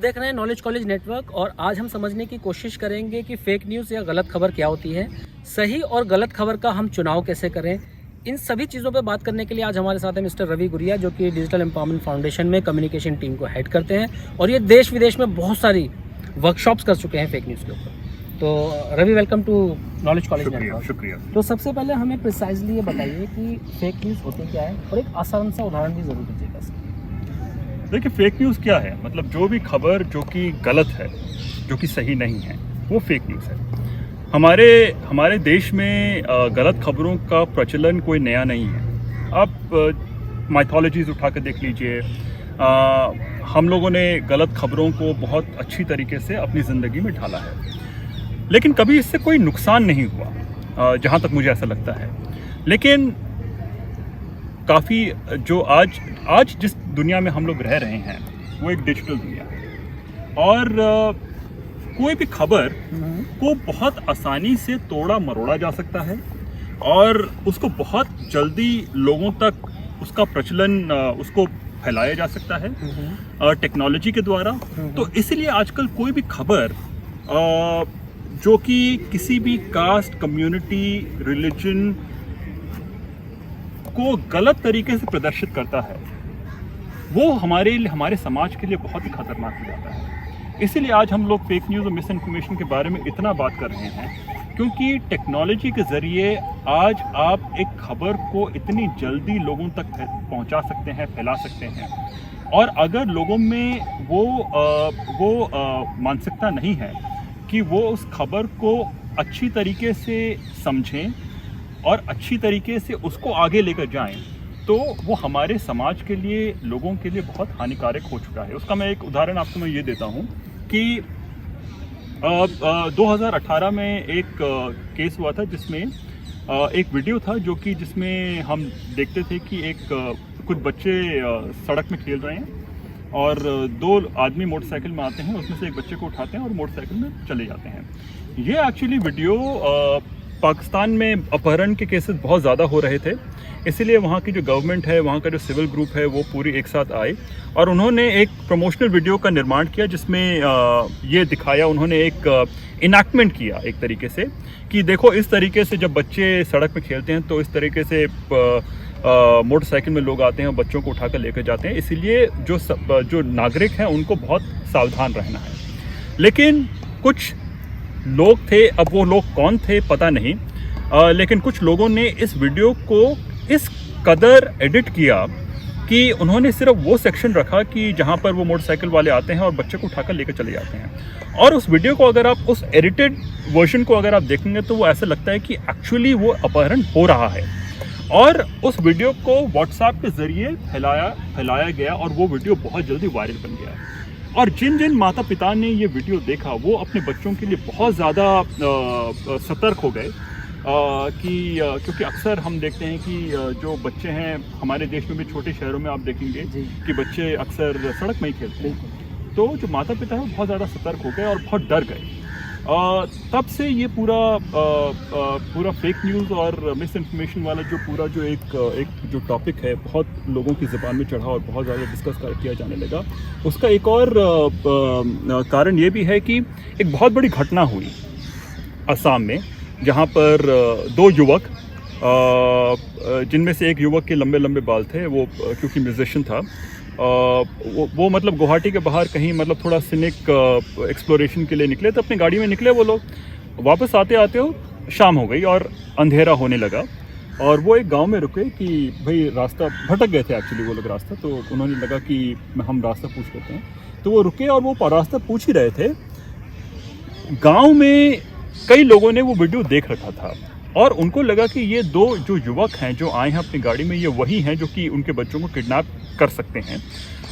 देख रहे हैं नॉलेज कॉलेज नेटवर्क और आज हम समझने की कोशिश करेंगे कि फेक न्यूज़ या गलत खबर क्या होती है, सही और गलत खबर का हम चुनाव कैसे करें। इन सभी चीज़ों पे बात करने के लिए आज हमारे साथ है मिस्टर रवि गुरिया, जो कि डिजिटल एम्पावरमेंट फाउंडेशन में कम्युनिकेशन टीम को हेड करते हैं और ये देश विदेश में बहुत सारी वर्कशॉप्स कर चुके हैं फेक न्यूज़ के ऊपर। तो Ravi, welcome to knowledge college network. शुक्रिया। तो सबसे पहले हमें प्रिसाइजली ये बताइए कि फेक न्यूज़ होती क्या है और एक आसान सा उदाहरण भी ज़रूर दीजिएगा इसका। देखिए, फेक न्यूज़ क्या है? मतलब जो भी खबर जो कि गलत है, जो कि सही नहीं है, वो फेक न्यूज़ है। हमारे देश में गलत खबरों का प्रचलन कोई नया नहीं है। आप माइथोलॉजीज उठा कर देख लीजिए। हम लोगों ने गलत खबरों को बहुत अच्छी तरीके से अपनी ज़िंदगी में ढाला है, लेकिन कभी इससे कोई नुकसान नहीं हुआ, जहाँ तक मुझे ऐसा लगता है। लेकिन काफ़ी जो आज जिस दुनिया में हम लोग रह रहे हैं वो एक डिजिटल दुनिया है और कोई भी खबर को बहुत आसानी से तोड़ा मरोड़ा जा सकता है और उसको बहुत जल्दी लोगों तक उसका प्रचलन उसको फैलाया जा सकता है टेक्नोलॉजी के द्वारा। तो इसलिए आजकल कोई भी खबर जो कि किसी भी कास्ट, कम्युनिटी, रिलीजन को गलत तरीके से प्रदर्शित करता है, वो हमारे समाज के लिए बहुत ही खतरनाक हो जाता है। इसीलिए आज हम लोग फेक न्यूज़ और मिस इन्फॉर्मेशन के बारे में इतना बात कर रहे हैं, क्योंकि टेक्नोलॉजी के ज़रिए आज आप एक खबर को इतनी जल्दी लोगों तक पहुंचा सकते हैं, फैला सकते हैं। और अगर लोगों में वो मानसिकता नहीं है कि वो उस खबर को अच्छी तरीके से समझें और अच्छी तरीके से उसको आगे लेकर जाएं, तो वो हमारे समाज के लिए, लोगों के लिए बहुत हानिकारक हो चुका है। उसका मैं एक उदाहरण आपको मैं ये देता हूँ कि 2018 में एक केस हुआ था जिसमें एक वीडियो था जिसमें हम देखते थे कि कुछ बच्चे सड़क में खेल रहे हैं और दो आदमी मोटरसाइकिल में आते हैं, उसमें से एक बच्चे को उठाते हैं और मोटरसाइकिल में चले जाते हैं। ये एक्चुअली वीडियो पाकिस्तान में अपहरण के केसेस बहुत ज़्यादा हो रहे थे, इसीलिए वहाँ की जो गवर्नमेंट है, वहाँ का जो सिविल ग्रुप है, वो पूरी एक साथ आए और उन्होंने एक प्रमोशनल वीडियो का निर्माण किया जिसमें ये दिखाया, उन्होंने एक इनैक्टमेंट किया एक तरीके से कि देखो, इस तरीके से जब बच्चे सड़क में खेलते हैं तो इस तरीके से मोटरसाइकिल में लोग आते हैं और बच्चों को उठाकर लेकर जाते हैं। इसीलिए जो नागरिक हैं उनको बहुत सावधान रहना है। लेकिन कुछ लोग थे, अब वो लोग कौन थे पता नहीं, लेकिन कुछ लोगों ने इस वीडियो को इस कदर एडिट किया कि उन्होंने सिर्फ वो सेक्शन रखा कि जहाँ पर वो मोटरसाइकिल वाले आते हैं और बच्चे को उठाकर लेकर चले जाते हैं। और उस वीडियो को अगर आप उस एडिटेड वर्जन को अगर आप देखेंगे तो वो ऐसा लगता है कि एक्चुअली वो अपहरण हो रहा है। और उस वीडियो को व्हाट्सएप के ज़रिए फैलाया गया और वो वीडियो बहुत जल्दी वायरल बन गया। और जिन माता पिता ने ये वीडियो देखा, वो अपने बच्चों के लिए बहुत ज़्यादा सतर्क हो गए क्योंकि अक्सर हम देखते हैं कि जो बच्चे हैं हमारे देश में भी, छोटे शहरों में आप देखेंगे कि बच्चे अक्सर सड़क में ही खेलते हैं। तो जो माता पिता हैं बहुत ज़्यादा सतर्क हो गए और बहुत डर गए। तब से ये पूरा फेक न्यूज़ और मिस इन्फॉर्मेशन वाला जो एक जो टॉपिक है, बहुत लोगों की ज़बान में चढ़ा और बहुत ज़्यादा डिस्कस किया जाने लगा। उसका एक और कारण ये भी है कि एक बहुत बड़ी घटना हुई असम में, जहाँ पर दो युवक, जिनमें से एक युवक के लंबे लंबे बाल थे, वो क्योंकि म्यूजिशियन था, वो मतलब गुवाहाटी के बाहर कहीं मतलब थोड़ा सिनिक एक्सप्लोरेशन के लिए निकले, तो अपनी गाड़ी में निकले वो लोग। वापस आते आते हो शाम हो गई और अंधेरा होने लगा और वो एक गांव में रुके कि भाई रास्ता भटक गए थे एक्चुअली वो लोग रास्ता, तो उन्होंने लगा कि हम रास्ता पूछ लेते हैं। तो वो रुके और वो रास्ता पूछ ही रहे थे। गाँव में कई लोगों ने वो वीडियो देख रखा था और उनको लगा कि ये दो जो युवक हैं जो आए हैं अपनी गाड़ी में, ये वही हैं जो कि उनके बच्चों को किडनैप कर सकते हैं।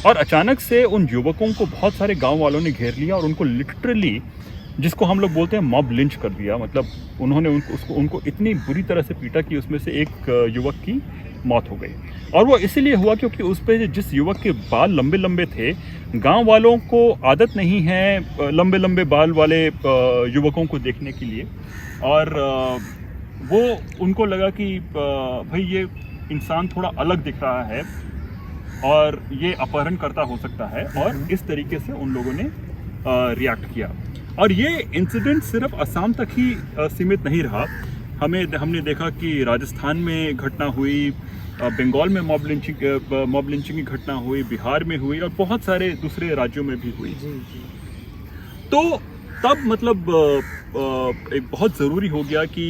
और अचानक से उन युवकों को बहुत सारे गांव वालों ने घेर लिया और उनको लिटरली, जिसको हम लोग बोलते हैं मॉब लिंच कर दिया। मतलब उन्होंने उनको इतनी बुरी तरह से पीटा कि उसमें से एक युवक की मौत हो गई। और वो इसीलिए हुआ क्योंकि उस पर जिस युवक के बाल लंबे लंबे थे, गांव वालों को आदत नहीं है लंबे लंबे बाल वाले युवकों को देखने के लिए, और वो उनको लगा कि भाई ये इंसान थोड़ा अलग दिख रहा है, और ये अपहरणकर्ता हो सकता है, और इस तरीके से उन लोगों ने रिएक्ट किया। और ये इंसिडेंट सिर्फ असम तक ही सीमित नहीं रहा। हमने देखा कि राजस्थान में घटना हुई, बंगाल में मॉब लिंचिंग की घटना हुई, बिहार में हुई, और बहुत सारे दूसरे राज्यों में भी हुई। तो तब मतलब एक बहुत ज़रूरी हो गया कि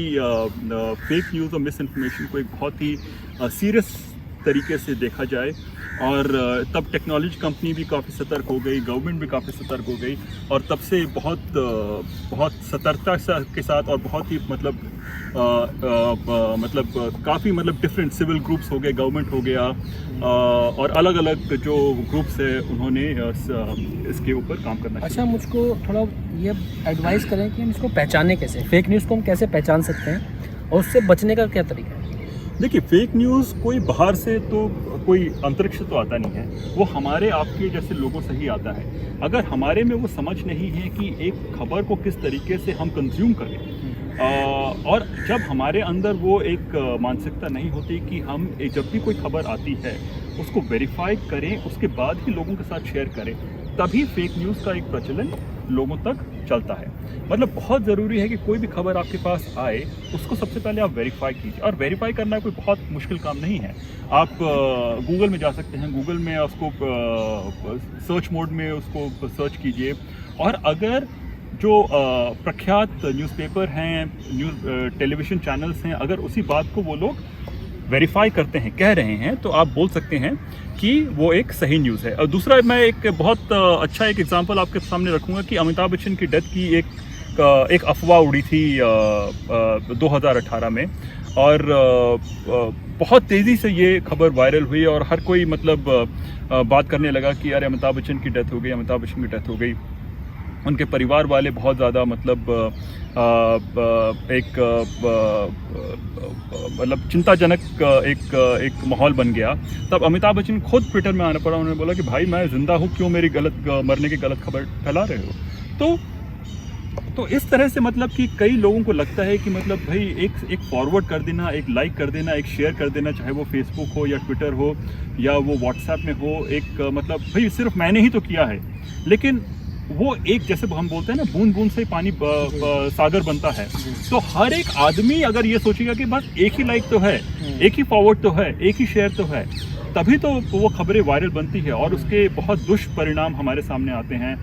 फेक न्यूज़ और मिस इन्फॉर्मेशन को एक बहुत ही सीरियस तरीके से देखा जाए। और तब टेक्नोलॉजी कंपनी भी काफ़ी सतर्क हो गई, गवर्नमेंट भी काफ़ी सतर्क हो गई, और तब से बहुत सतर्कता के साथ और बहुत ही काफ़ी डिफरेंट सिविल ग्रुप्स हो गए, गवर्नमेंट हो गया, और अलग अलग जो ग्रुप्स है उन्होंने इसके ऊपर काम करना। अच्छा, मुझको थोड़ा ये एडवाइस करें कि हम इसको पहचानें कैसे, फेक न्यूज़ को हम कैसे पहचान सकते हैं और उससे बचने का क्या तरीका है? देखिए, फेक न्यूज़ कोई बाहर से तो कोई अंतरिक्ष से तो आता नहीं है, वो हमारे आपके जैसे लोगों से ही आता है। अगर हमारे में वो समझ नहीं है कि एक खबर को किस तरीके से हम कंज्यूम करें, और जब हमारे अंदर वो एक मानसिकता नहीं होती कि हम जब भी कोई खबर आती है उसको वेरीफाई करें, उसके बाद ही लोगों के साथ शेयर करें, तभी फेक न्यूज़ का एक प्रचलन लोगों तक चलता है। मतलब बहुत ज़रूरी है कि कोई भी खबर आपके पास आए उसको सबसे पहले आप वेरीफाई कीजिए, और वेरीफाई करना कोई बहुत मुश्किल काम नहीं है। आप गूगल में जा सकते हैं, गूगल में उसको सर्च मोड में उसको सर्च कीजिए, और अगर जो प्रख्यात न्यूज़पेपर हैं, टेलीविज़न चैनल्स हैं, अगर उसी बात को वो लोग वेरीफाई करते हैं, कह रहे हैं, तो आप बोल सकते हैं कि वो एक सही न्यूज़ है। और दूसरा, मैं एक बहुत अच्छा एक एग्जांपल आपके सामने रखूंगा कि अमिताभ बच्चन की डेथ की एक अफवाह उड़ी थी 2018 में, और बहुत तेज़ी से ये खबर वायरल हुई, और हर कोई बात करने लगा कि अरे अमिताभ बच्चन की डेथ हो गई, अमिताभ बच्चन की डेथ हो गई। उनके परिवार वाले बहुत ज़्यादा चिंताजनक एक माहौल बन गया। तब अमिताभ बच्चन खुद ट्विटर में आना पड़ा, उन्होंने बोला कि भाई मैं ज़िंदा हूँ, क्यों मेरी मरने की गलत खबर फैला रहे हो। तो इस तरह से कि कई लोगों को लगता है कि भाई एक फॉरवर्ड कर देना, एक लाइक कर देना, एक शेयर कर देना, चाहे वो फेसबुक हो या ट्विटर हो या वो व्हाट्सएप में हो, एक भाई सिर्फ मैंने ही तो किया है। लेकिन वो एक, जैसे हम बोलते हैं ना, बूंद बूंद से पानी सागर बनता है। तो हर एक आदमी अगर ये सोचेगा कि बस एक ही लाइक तो है, एक ही फॉरवर्ड तो है, एक ही शेयर तो है, तभी तो वो खबरें वायरल बनती है, और उसके बहुत दुष्परिणाम हमारे सामने आते हैं,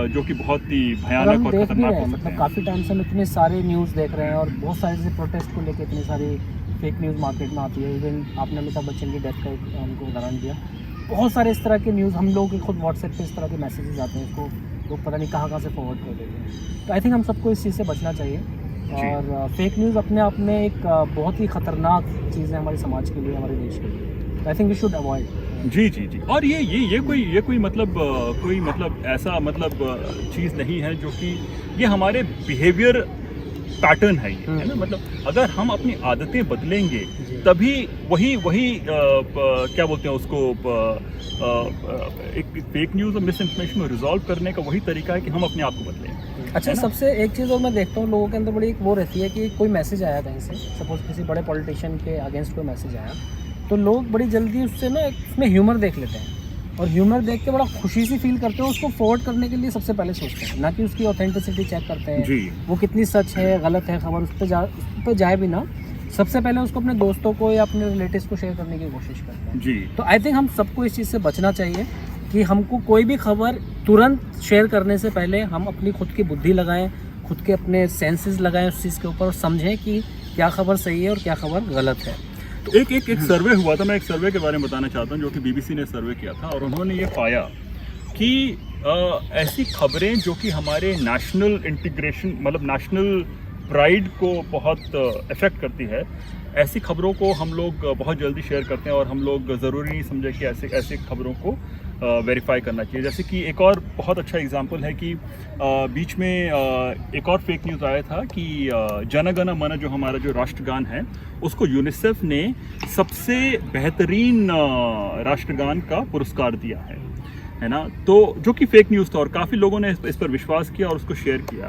जो कि बहुत ही भयानक और खतरनाक हो सकते हैं। काफ़ी टाइम से हम इतने सारे न्यूज़ देख रहे हैं, और बहुत सारे जैसे प्रोटेस्ट को लेकर इतनी सारी फेक न्यूज़ मार्केट में आती है। इवन आपने अमिताभ बच्चन की डेथ का हमको उदाहरण दिया, बहुत सारे इस तरह के न्यूज़ हम लोग खुद व्हाट्सएप पे इस तरह के मैसेजेस आते हैं, इसको लोग पता नहीं कहाँ से फॉरवर्ड कर देते हैं। तो आई थिंक हम सबको इस चीज़ से बचना चाहिए, और फेक न्यूज़ अपने आप में एक बहुत ही ख़तरनाक चीज़ है हमारे समाज के लिए, हमारे देश के लिए। तो I think we should avoid. जी। और ये कोई ऐसा चीज़ नहीं है जो कि ये हमारे बिहेवियर पैटर्न है, ये है ना। अगर हम अपनी आदतें बदलेंगे तभी वही क्या बोलते हैं उसको, एक फेक न्यूज़ और मिस इन्फॉर्मेशन को रिजॉल्व करने का वही तरीका है कि हम अपने आप को बदलें। अच्छा, सबसे एक चीज़ और मैं देखता हूँ लोगों के अंदर बड़ी एक वो रहती है कि कोई मैसेज आया कहीं से, सपोज किसी बड़े पॉलिटिशियन के अगेंस्ट कोई मैसेज आया, तो लोग बड़ी जल्दी उससे ना उसमें ह्यूमर देख लेते हैं, और ह्यूमर देख के बड़ा खुशी सी फील करते हो, उसको फॉरवर्ड करने के लिए सबसे पहले सोचते हैं, ना कि उसकी ऑथेंटिसिटी चेक करते हैं, वो कितनी सच है गलत है खबर, उस पर जाए भी ना, सबसे पहले उसको अपने दोस्तों को या अपने रिलेटिव्स को शेयर करने की कोशिश करते हैं जी। तो आई थिंक हम सबको इस चीज़ से बचना चाहिए कि हमको कोई भी खबर तुरंत शेयर करने से पहले हम अपनी खुद की बुद्धि लगाएं, खुद के अपने सेंसेस लगाएं उस चीज़ के ऊपर, और समझें कि क्या खबर सही है और क्या खबर गलत है। तो एक सर्वे हुआ था, मैं एक सर्वे के बारे में बताना चाहता हूँ, जो कि बीबीसी ने सर्वे किया था, और उन्होंने ये पाया कि ऐसी खबरें जो कि हमारे नेशनल इंटीग्रेशन नेशनल प्राइड को बहुत इफेक्ट करती है, ऐसी खबरों को हम लोग बहुत जल्दी शेयर करते हैं, और हम लोग ज़रूरी नहीं समझे कि ऐसे खबरों को वेरीफाई करना चाहिए। जैसे कि एक और बहुत अच्छा एग्जांपल है कि बीच में एक और फेक न्यूज़ आया था कि जन गण मन जो हमारा जो राष्ट्रगान है, उसको यूनिसेफ ने सबसे बेहतरीन राष्ट्रगान का पुरस्कार दिया है ना। तो जो कि फेक न्यूज़ था, और काफ़ी लोगों ने इस पर विश्वास किया और उसको शेयर किया।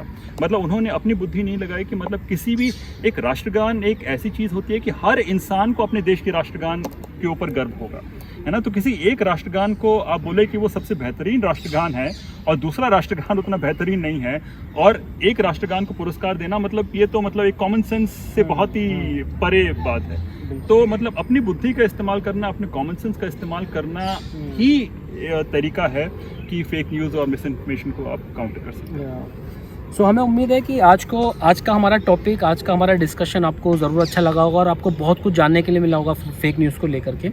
उन्होंने अपनी बुद्धि नहीं लगाई कि किसी भी एक राष्ट्रगान एक ऐसी चीज़ होती है कि हर इंसान को अपने देश के राष्ट्रगान के ऊपर गर्व होगा। है ना। तो किसी एक राष्ट्रगान को आप बोले कि वो सबसे बेहतरीन राष्ट्रगान है और दूसरा राष्ट्रगान उतना बेहतरीन नहीं है, और एक राष्ट्रगान को पुरस्कार देना मतलब ये तो मतलब एक कॉमन सेंस से बहुत ही परे बात है। तो मतलब अपनी बुद्धि का इस्तेमाल करना, अपने कॉमन सेंस का इस्तेमाल करना ही तरीका है कि फेक न्यूज़ और मिस इन्फॉर्मेशन को आप काउंटर कर सकते हैं। सो हमें उम्मीद है कि आज का हमारा टॉपिक, आज का हमारा डिस्कशन आपको ज़रूर अच्छा लगा होगा और आपको बहुत कुछ जानने के लिए मिला होगा फेक न्यूज़ को लेकर के।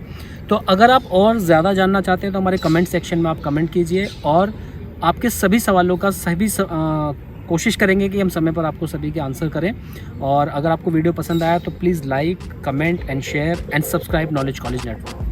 तो अगर आप और ज़्यादा जानना चाहते हैं तो हमारे कमेंट सेक्शन में आप कमेंट कीजिए, और आपके सभी सवालों का कोशिश करेंगे कि हम समय पर आपको सभी के आंसर करें। और अगर आपको वीडियो पसंद आया तो please like, comment and share and subscribe knowledge college network.